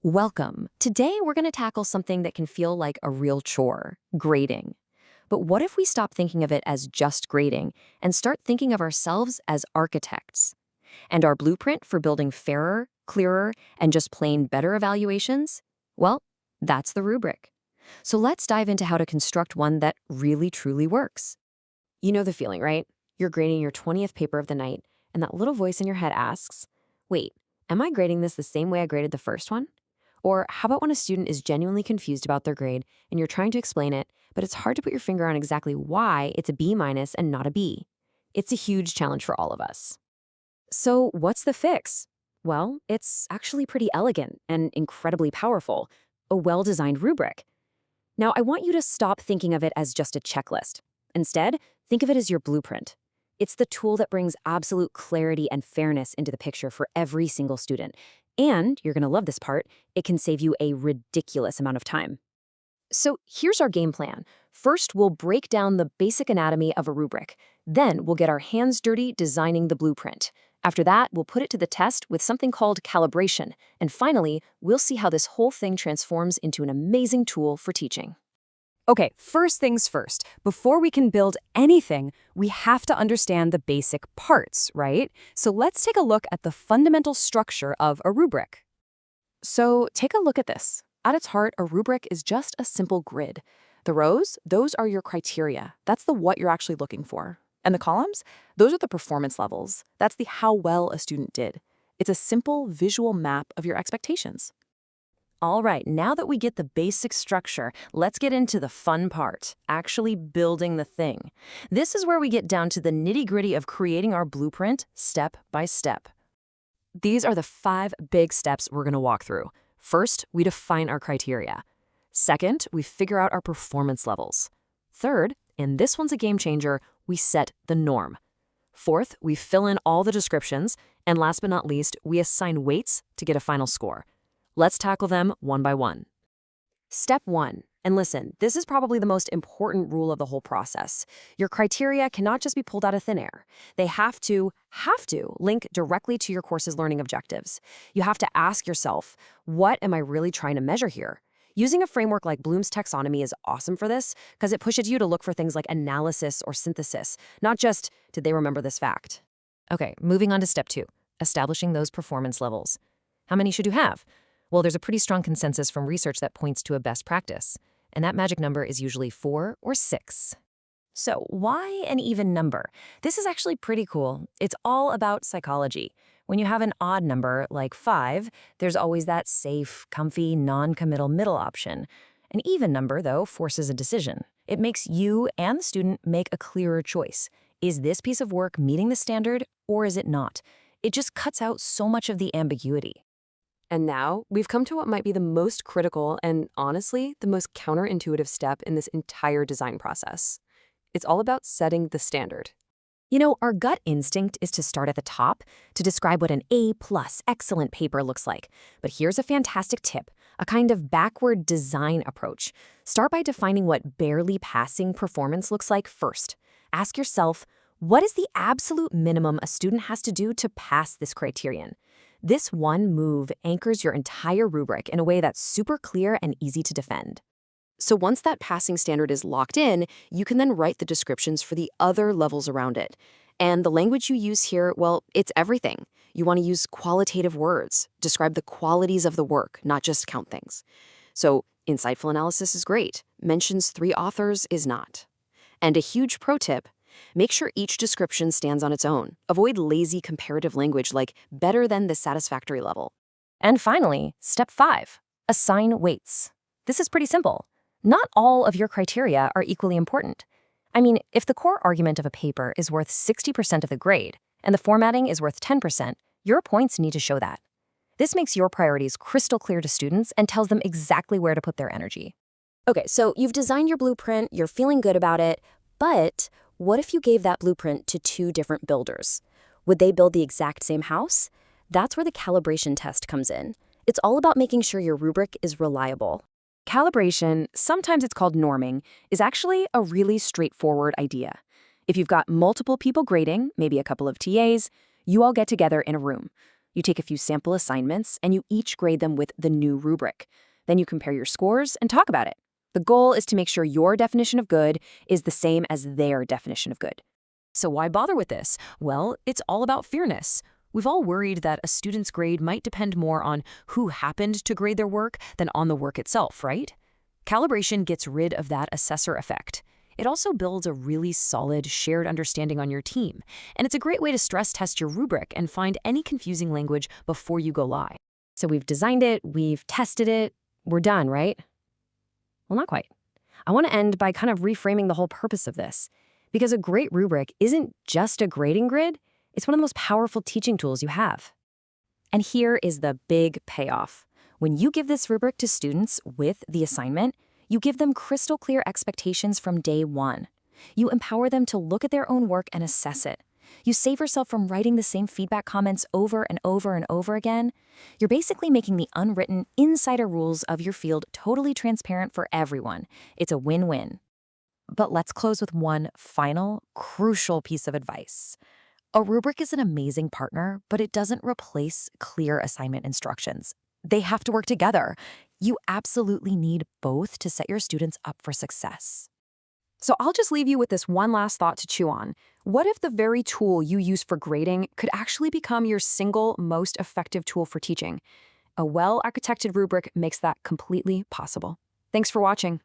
Welcome. Today, we're going to tackle something that can feel like a real chore, grading. But what if we stop thinking of it as just grading and start thinking of ourselves as architects? And our blueprint for building fairer, clearer, and just plain better evaluations? Well, that's the rubric. So let's dive into how to construct one that really truly works. You know the feeling, right? You're grading your 20th paper of the night, and that little voice in your head asks, wait, am I grading this the same way I graded the first one? Or how about when a student is genuinely confused about their grade and you're trying to explain it, but it's hard to put your finger on exactly why it's a B- and not a B? It's a huge challenge for all of us. So what's the fix? Well, it's actually pretty elegant and incredibly powerful, a well-designed rubric. Now, I want you to stop thinking of it as just a checklist. Instead, think of it as your blueprint. It's the tool that brings absolute clarity and fairness into the picture for every single student. And, you're going to love this part, it can save you a ridiculous amount of time. So here's our game plan. First, we'll break down the basic anatomy of a rubric. Then we'll get our hands dirty designing the blueprint. After that, we'll put it to the test with something called calibration. And finally, we'll see how this whole thing transforms into an amazing tool for teaching. Okay, first things first. Before we can build anything, we have to understand the basic parts, right? So let's take a look at the fundamental structure of a rubric. So take a look at this. At its heart, a rubric is just a simple grid. The rows, those are your criteria. That's the what you're actually looking for. And the columns, those are the performance levels. That's the how well a student did. It's a simple visual map of your expectations. All right, now that we get the basic structure, let's get into the fun part, actually building the thing. This is where we get down to the nitty-gritty of creating our blueprint step by step. These are the 5 big steps we're going to walk through. First, we define our criteria. Second, we figure out our performance levels. Third, and this one's a game changer, we set the norm. Fourth, we fill in all the descriptions. And last but not least, we assign weights to get a final score. Let's tackle them one by one. Step 1. And listen, this is probably the most important rule of the whole process. Your criteria cannot just be pulled out of thin air. They have to link directly to your course's learning objectives. You have to ask yourself, what am I really trying to measure here? Using a framework like Bloom's taxonomy is awesome for this because it pushes you to look for things like analysis or synthesis, not just, did they remember this fact? Okay, moving on to step 2, establishing those performance levels. How many should you have? Well, there's a pretty strong consensus from research that points to a best practice, and that magic number is usually 4 or 6. So why an even number? This is actually pretty cool. It's all about psychology. When you have an odd number, like 5, there's always that safe, comfy, non-committal middle option. An even number, though, forces a decision. It makes you and the student make a clearer choice. Is this piece of work meeting the standard, or is it not? It just cuts out so much of the ambiguity. And now, we've come to what might be the most critical and, honestly, the most counterintuitive step in this entire design process. It's all about setting the standard. You know, our gut instinct is to start at the top, to describe what an A+ excellent paper looks like. But here's a fantastic tip, a kind of backward design approach. Start by defining what barely passing performance looks like first. Ask yourself, what is the absolute minimum a student has to do to pass this criterion? This one move anchors your entire rubric in a way that's super clear and easy to defend. So once that passing standard is locked in, you can then write the descriptions for the other levels around it. And the language you use here, well, it's everything. You want to use qualitative words, describe the qualities of the work, not just count things. So insightful analysis is great. Mentions 3 authors is not. And a huge pro tip, make sure each description stands on its own. Avoid lazy comparative language like better than the satisfactory level. And finally, step 5, assign weights. This is pretty simple. Not all of your criteria are equally important. I mean, if the core argument of a paper is worth 60% of the grade and the formatting is worth 10%, your points need to show that. This makes your priorities crystal clear to students and tells them exactly where to put their energy. Okay, so you've designed your blueprint, you're feeling good about it, but what if you gave that blueprint to 2 different builders? Would they build the exact same house? That's where the calibration test comes in. It's all about making sure your rubric is reliable. Calibration, sometimes it's called norming, is actually a really straightforward idea. If you've got multiple people grading, maybe a couple of TAs, you all get together in a room. You take a few sample assignments, and you each grade them with the new rubric. Then you compare your scores and talk about it. The goal is to make sure your definition of good is the same as their definition of good. So why bother with this? Well, it's all about fairness. We've all worried that a student's grade might depend more on who happened to grade their work than on the work itself, right? Calibration gets rid of that assessor effect. It also builds a really solid shared understanding on your team, and it's a great way to stress test your rubric and find any confusing language before you go live. So we've designed it, we've tested it, we're done, right? Well, not quite. I want to end by kind of reframing the whole purpose of this, because a great rubric isn't just a grading grid, it's one of the most powerful teaching tools you have. And here is the big payoff. When you give this rubric to students with the assignment, you give them crystal clear expectations from day one. You empower them to look at their own work and assess it. You save yourself from writing the same feedback comments over and over and over again. You're basically making the unwritten insider rules of your field totally transparent for everyone. It's a win-win. But let's close with one final, crucial piece of advice. A rubric is an amazing partner, but it doesn't replace clear assignment instructions. They have to work together. You absolutely need both to set your students up for success. So I'll just leave you with this one last thought to chew on. What if the very tool you use for grading could actually become your single most effective tool for teaching? A well-architected rubric makes that completely possible. Thanks for watching.